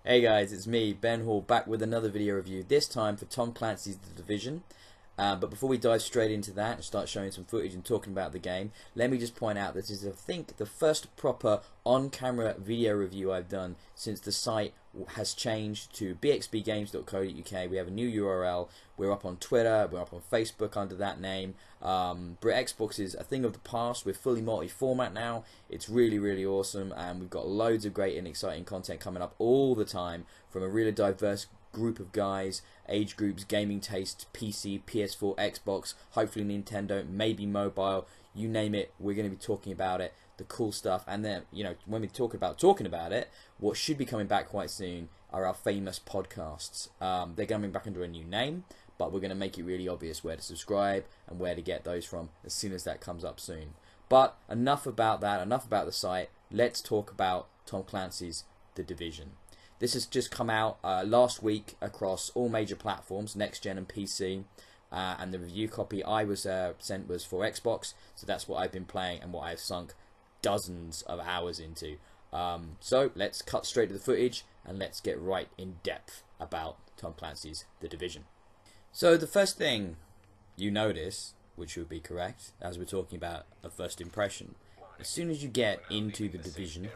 Hey guys, it's me, Ben Hall, back with another video review, this time for Tom Clancy's The Division. But before we dive straight into that and start showing some footage and talking about the game, let me just point out this is, I think, the first proper on-camera video review I've done since the site has changed to bxbgames.co.uk. We have a new URL, we're up on Twitter, we're up on Facebook under that name. Xbox is a thing of the past, we're fully multi-format now, it's really awesome, and we've got loads of great and exciting content coming up all the time from a really diverse group of guys, age groups, gaming tastes, PC, PS4, Xbox, hopefully Nintendo, maybe mobile, you name it, we're going to be talking about it, the cool stuff. And then, when we talk about talking about it, what should be coming back quite soon are our famous podcasts. They're coming back under a new name, but we're going to make it really obvious where to subscribe and where to get those from as soon as that comes up soon. But enough about that, enough about the site, let's talk about Tom Clancy's The Division. This has just come out last week across all major platforms, next gen and PC, and the review copy I was sent was for Xbox, so that's what I've been playing and what I've sunk dozens of hours into. So let's cut straight to the footage and let's get right in depth about Tom Clancy's The Division. So the first thing you notice, which would be correct, as we're talking about a first impression, as soon as you get into The Division,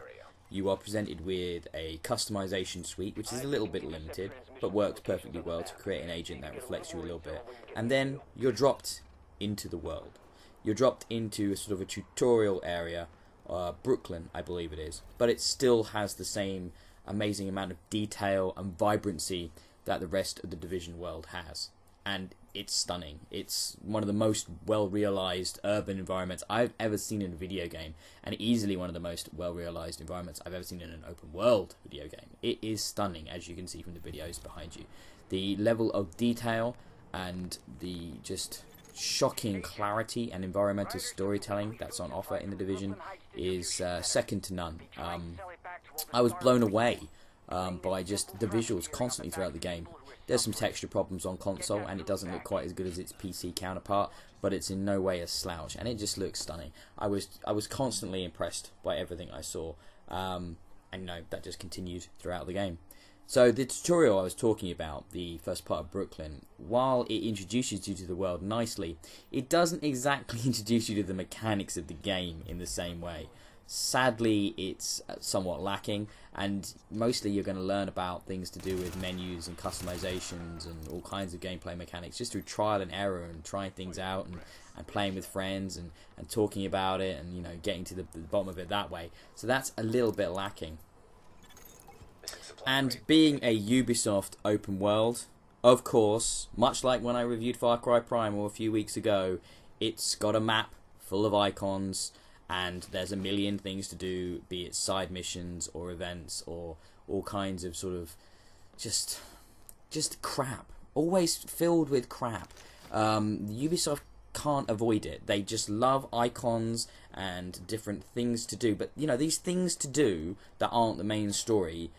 you are presented with a customization suite, which is a little bit limited, but works perfectly well to create an agent that reflects you a little bit. And then you're dropped into the world. You're dropped into a sort of a tutorial area, Brooklyn, I believe it is. But it still has the same amazing amount of detail and vibrancy that the rest of the Division world has. And it's stunning. It's one of the most well-realized urban environments I've ever seen in a video game, and easily one of the most well-realized environments I've ever seen in an open-world video game. It is stunning, as you can see from the videos behind you. The level of detail and the just shocking clarity and environmental storytelling that's on offer in the Division is second to none. I was blown away by just the visuals constantly throughout the game. There's some texture problems on console, and it doesn't look quite as good as its PC counterpart, but it's in no way a slouch, and it just looks stunning. I was constantly impressed by everything I saw, and that just continued throughout the game. So the tutorial I was talking about, the first part of Brooklyn, while it introduces you to the world nicely, it doesn't exactly introduce you to the mechanics of the game in the same way. Sadly, it's somewhat lacking, and mostly you're going to learn about things to do with menus and customizations and all kinds of gameplay mechanics just through trial and error and trying things out and playing with friends and talking about it and getting to the bottom of it that way. So that's a little bit lacking. And being a Ubisoft open world, of course, much like when I reviewed Far Cry Primal a few weeks ago, it's got a map full of icons, and there's a million things to do, be it side missions or events or all kinds of sort of just crap. Always filled with crap. Ubisoft can't avoid it. They just love icons and different things to do. But, these things to do that aren't the main story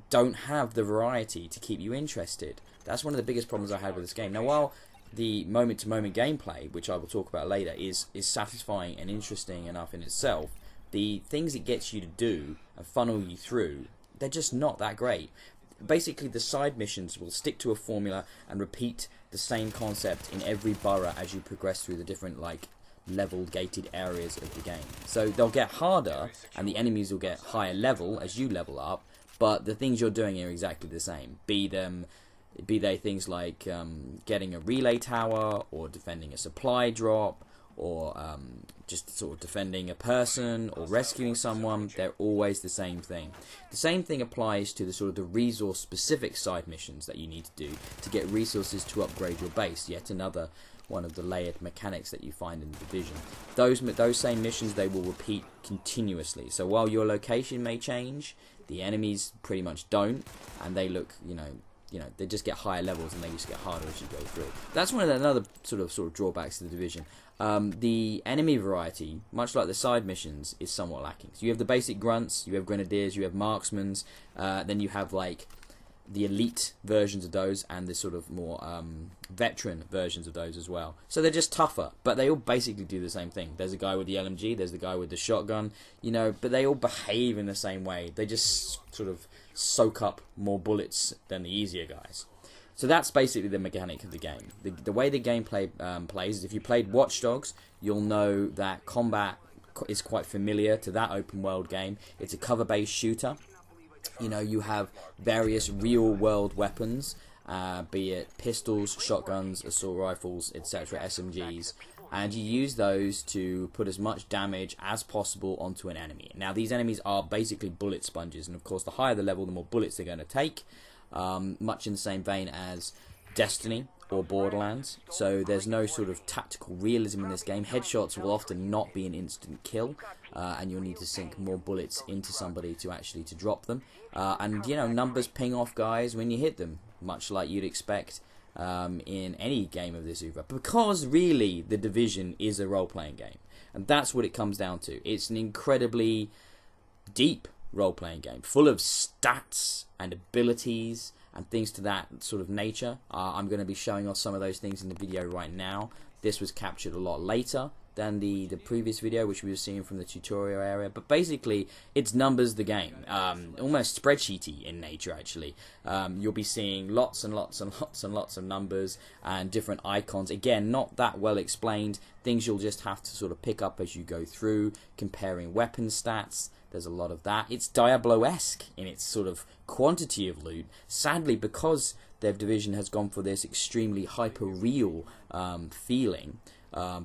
don't have the variety to keep you interested. That's one of the biggest problems I had with this game. Now, while the moment-to-moment gameplay, which I will talk about later, is satisfying and interesting enough in itself, the things it gets you to do and funnel you through, they're just not that great. Basically, the side missions will stick to a formula and repeat the same concept in every borough as you progress through the different, level gated areas of the game. So they'll get harder, and the enemies will get higher level as you level up, but the things you're doing are exactly the same. Be they things like getting a relay tower, or defending a supply drop, or just sort of defending a person, or rescuing someone, they're always the same thing. The same thing applies to the sort of the resource-specific side missions that you need to do to get resources to upgrade your base, yet another one of the layered mechanics that you find in the Division. Those same missions, they will repeat continuously. So while your location may change, the enemies pretty much don't, and they look, they just get higher levels and they just get harder as you go through. That's one of another sort of drawbacks to the Division. The enemy variety, much like the side missions, is somewhat lacking. So you have the basic grunts, you have grenadiers, you have marksmen, then you have the elite versions of those and the sort of more veteran versions of those as well. So they're just tougher, but they all basically do the same thing. There's a guy with the LMG, there's the guy with the shotgun, you know, but they all behave in the same way. They just sort of soak up more bullets than the easier guys. So that's basically the mechanic of the game. The way the gameplay plays is, if you played Watch Dogs, you'll know that combat is quite familiar to that open world game. It's a cover-based shooter. You know, you have various real-world weapons, be it pistols, shotguns, assault rifles, etc., SMGs, and you use those to put as much damage as possible onto an enemy. Now, these enemies are basically bullet sponges, and of course, the higher the level, the more bullets they're going to take. Much in the same vein as Destiny or Borderlands. So there's no sort of tactical realism in this game. Headshots will often not be an instant kill, and you'll need to sink more bullets into somebody to drop them. And you know, numbers ping off guys when you hit them, much like you'd expect in any game of this oeuvre. Because really, The Division is a role-playing game, and that's what it comes down to. It's an incredibly deep role-playing game, full of stats and abilities and things to that sort of nature. I'm going to be showing off some of those things in the video right now. This was captured a lot later than the previous video, which we were seeing from the tutorial area, but basically it's numbers the game, almost spreadsheety in nature actually. You'll be seeing lots and lots and lots and lots of numbers and different icons, again not that well explained, things you'll just have to sort of pick up as you go through, comparing weapon stats. There's a lot of that. It's Diablo-esque in its sort of quantity of loot. Sadly, because the Division has gone for this extremely hyper-real feeling,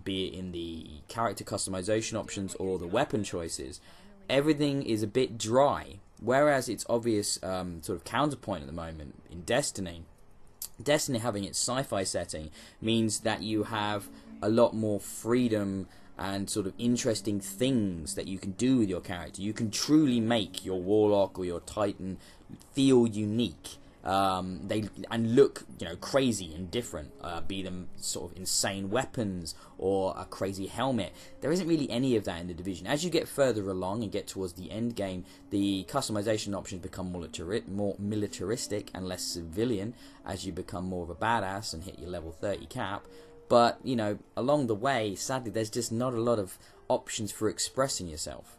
be it in the character customization options or the weapon choices, everything is a bit dry. Whereas its obvious sort of counterpoint at the moment in Destiny having its sci-fi setting means that you have a lot more freedom and sort of interesting things that you can do with your character. You can truly make your Warlock or your Titan feel unique. They look, you know, crazy and different. Be them sort of insane weapons or a crazy helmet. There isn't really any of that in the Division. As you get further along and get towards the end game, the customization options become more militaristic and less civilian as you become more of a badass and hit your level 30 cap. But, you know, along the way, sadly, there's just not a lot of options for expressing yourself.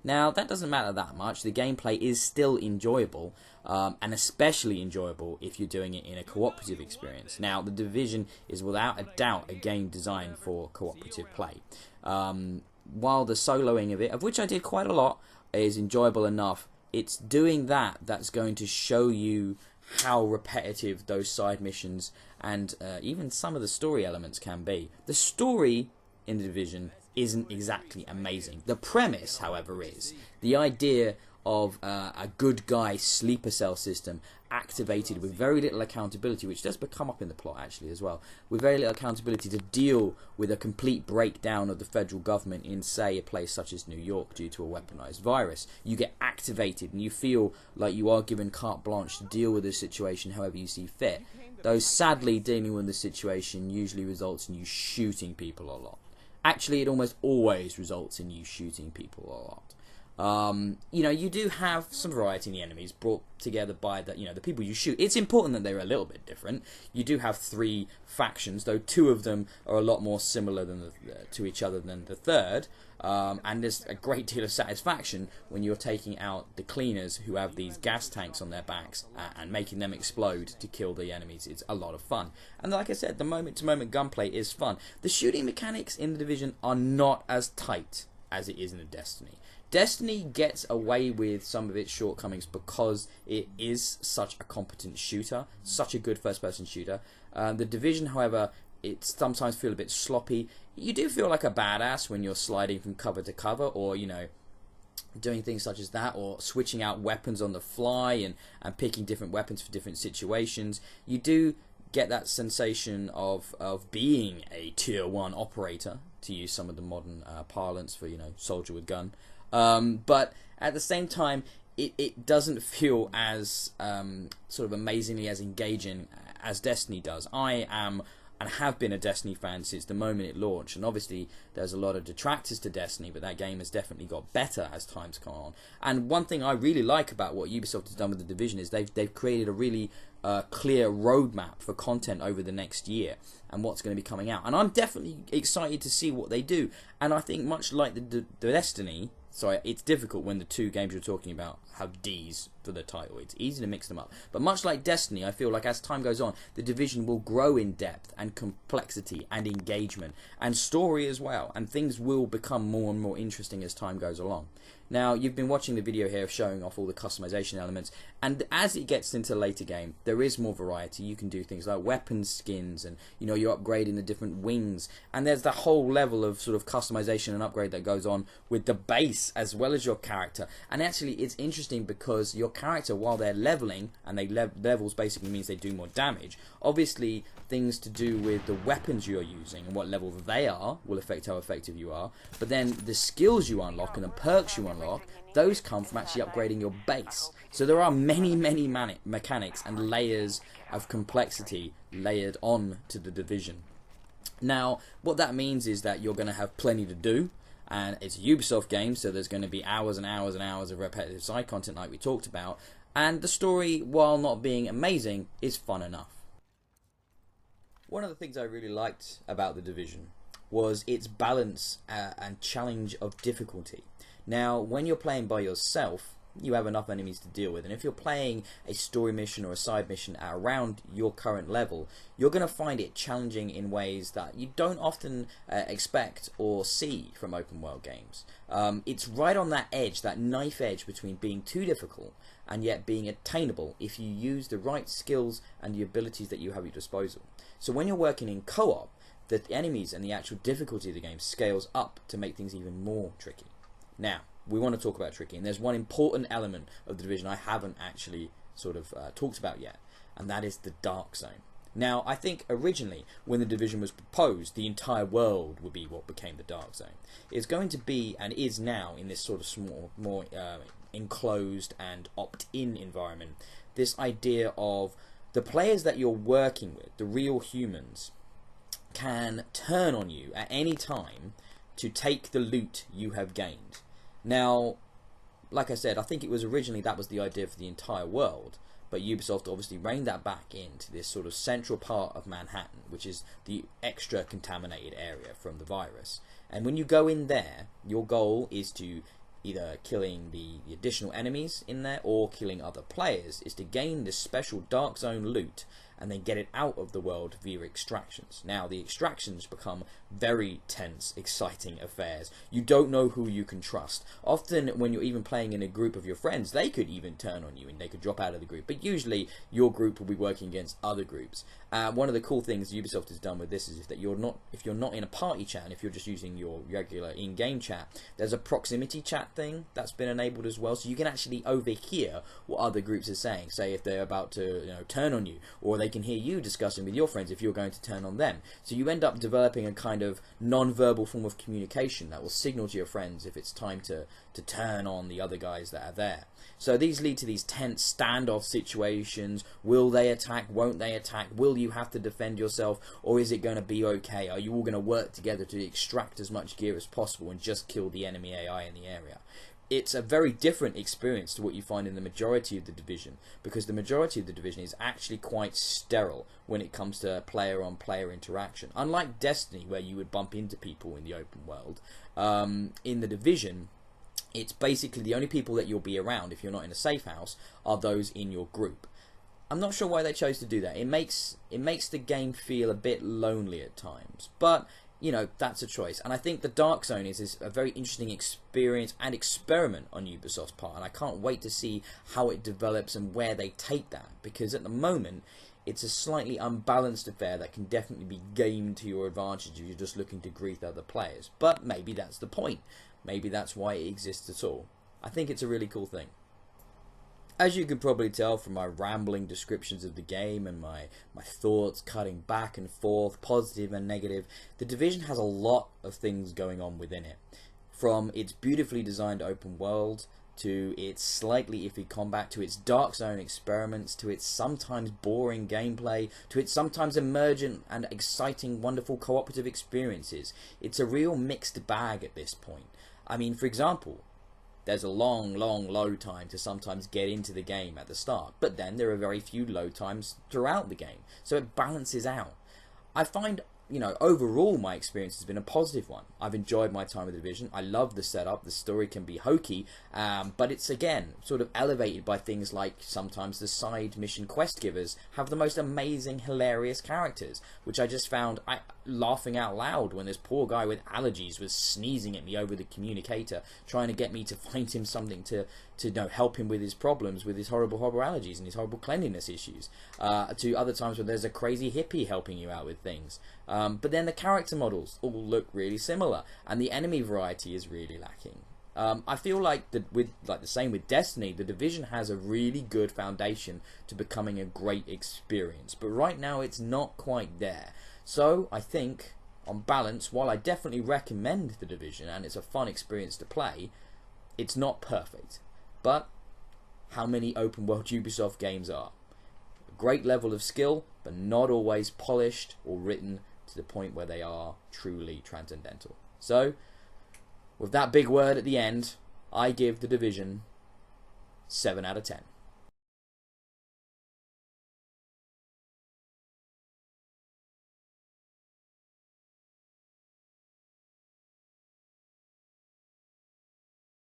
Now, that doesn't matter that much. The gameplay is still enjoyable, and especially enjoyable if you're doing it in a cooperative experience. Now, The Division is without a doubt a game designed for cooperative play. While the soloing of it, of which I did quite a lot, is enjoyable enough, it's doing that that's going to show you how repetitive those side missions and even some of the story elements can be. The story in The Division isn't exactly amazing. The premise, however, is the idea of a good guy sleeper cell system activated with very little accountability, which does come up in the plot actually as well, with very little accountability to deal with a complete breakdown of the federal government in, say, a place such as New York due to a weaponized virus. You get activated and you feel like you are given carte blanche to deal with the situation however you see fit. Though sadly, dealing with the situation usually results in you shooting people a lot. Actually, it almost always results in you shooting people a lot. You know, you do have some variety in the enemies brought together by the people you shoot. It's important that they're a little bit different. You do have 3 factions, though 2 of them are a lot more similar to each other than the third. And there's a great deal of satisfaction when you're taking out the cleaners who have these gas tanks on their backs and making them explode to kill the enemies. It's a lot of fun. And like I said, the moment-to-moment gunplay is fun. The shooting mechanics in The Division are not as tight as it is in the Destiny. Destiny gets away with some of its shortcomings because it is such a competent shooter, such a good first-person shooter. The Division, however, it sometimes feels a bit sloppy. You do feel like a badass when you're sliding from cover to cover, or, you know, doing things such as that, or switching out weapons on the fly and picking different weapons for different situations. You do get that sensation of being a tier 1 operator, to use some of the modern parlance for, you know, soldier with gun. But at the same time, it doesn't feel as sort of amazingly as engaging as Destiny does. I am and have been a Destiny fan since the moment it launched. And obviously there's a lot of detractors to Destiny, but that game has definitely got better as time's gone on. And one thing I really like about what Ubisoft has done with The Division is they've created a really clear roadmap for content over the next year and what's going to be coming out. And I'm definitely excited to see what they do. And I think much like the Destiny, sorry, it's difficult when the two games you're talking about have D's for the title. It's easy to mix them up. But much like Destiny, I feel like as time goes on, The Division will grow in depth and complexity and engagement and story as well. And things will become more and more interesting as time goes along. Now, you've been watching the video here showing off all the customization elements, and as it gets into the later game, there is more variety. You can do things like weapon skins, and you're upgrading the different wings, and there's the whole level of sort of customization and upgrade that goes on with the base as well as your character. And actually, it's interesting because your character, while they're leveling, and levels basically means they do more damage, obviously things to do with the weapons you're using and what level they are will affect how effective you are, but then the skills you unlock and the perks you unlock, those come from actually upgrading your base. So there are many mechanics and layers of complexity layered on to The Division. Now, what that means is that you're going to have plenty to do, and it's a Ubisoft game, so there's going to be hours and hours and hours of repetitive side content like we talked about, and the story, while not being amazing, is fun enough. One of the things I really liked about The Division was its balance and challenge of difficulty. Now, when you're playing by yourself, you have enough enemies to deal with, and if you're playing a story mission or a side mission at around your current level, you're going to find it challenging in ways that you don't often expect or see from open world games. It's right on that edge, that knife edge between being too difficult and yet being attainable if you use the right skills and the abilities that you have at your disposal. So when you're working in co-op, the enemies and the actual difficulty of the game scales up to make things even more tricky. Now, we want to talk about tricky, and there's one important element of The Division I haven't actually sort of talked about yet, and that is the Dark Zone. Now, I think originally, when The Division was proposed, the entire world would be what became the Dark Zone. It's going to be, and is now, in this sort of small, more enclosed and opt-in environment, this idea of the players that you're working with, the real humans, can turn on you at any time to take the loot you have gained. Now, like I said, I think it was originally that was the idea for the entire world, but Ubisoft obviously reined that back into this sort of central part of Manhattan, which is the extra contaminated area from the virus. And when you go in there, your goal is to either killing the additional enemies in there or killing other players, is to gain this special Dark Zone loot and then get it out of the world via extractions. Now, the extractions become very tense, exciting affairs. You don't know who you can trust. Often, when you're even playing in a group of your friends, they could even turn on you and they could drop out of the group. But usually, your group will be working against other groups. One of the cool things Ubisoft has done with this is that if you're not in a party chat, and if you're just using your regular in-game chat, there's a proximity chat thing that's been enabled as well, so you can actually overhear what other groups are saying. Say if they're about to turn on you, or they can hear you discussing with your friends if you're going to turn on them. So you end up developing a kind of non-verbal form of communication that will signal to your friends if it's time to turn on the other guys that are there. So these lead to these tense standoff situations. Will they attack? Won't they attack? Will you have to defend yourself? Or is it going to be okay? Are you all going to work together to extract as much gear as possible and just kill the enemy AI in the area? It's a very different experience to what you find in the majority of The Division, because the majority of The Division is actually quite sterile when it comes to player-on-player interaction. Unlike Destiny, where you would bump into people in the open world, in The Division, it's basically the only people that you'll be around, if you're not in a safe house, are those in your group. I'm not sure why they chose to do that. It makes the game feel a bit lonely at times, but that's a choice. And I think the Dark Zone is a very interesting experience and experiment on Ubisoft's part, and I can't wait to see how it develops and where they take that, because at the moment it's a slightly unbalanced affair that can definitely be gamed to your advantage if you're just looking to greet other players. But maybe that's the point. Maybe that's why it exists at all. I think it's a really cool thing. As you can probably tell from my rambling descriptions of the game and my thoughts cutting back and forth, positive and negative, The Division has a lot of things going on within it. From its beautifully designed open world, to its slightly iffy combat, to its dark zone experiments, to its sometimes boring gameplay, to its sometimes emergent and exciting, wonderful cooperative experiences. It's a real mixed bag at this point. I mean, for example, there's a long load time to sometimes get into the game at the start, but then there are very few load times throughout the game, so it balances out. I find, you know, overall my experience has been a positive one. I've enjoyed my time with the Division. I love the setup. The story can be hokey, but it's again sort of elevated by things like sometimes the side mission quest givers have the most amazing, hilarious characters, which I just found laughing out loud when this poor guy with allergies was sneezing at me over the communicator, trying to get me to find him something to you know, help him with his problems, with his horrible allergies and his horrible cleanliness issues. To other times when there's a crazy hippie helping you out with things. But then the character models all look really similar, and the enemy variety is really lacking. I feel like the same with Destiny, the Division has a really good foundation to becoming a great experience, but right now it's not quite there. So I think, on balance, while I definitely recommend the Division and it's a fun experience to play, it's not perfect. But how many open world Ubisoft games are? A great level of skill, but not always polished or written to the point where they are truly transcendental. So, with that big word at the end, I give the Division 7 out of 10.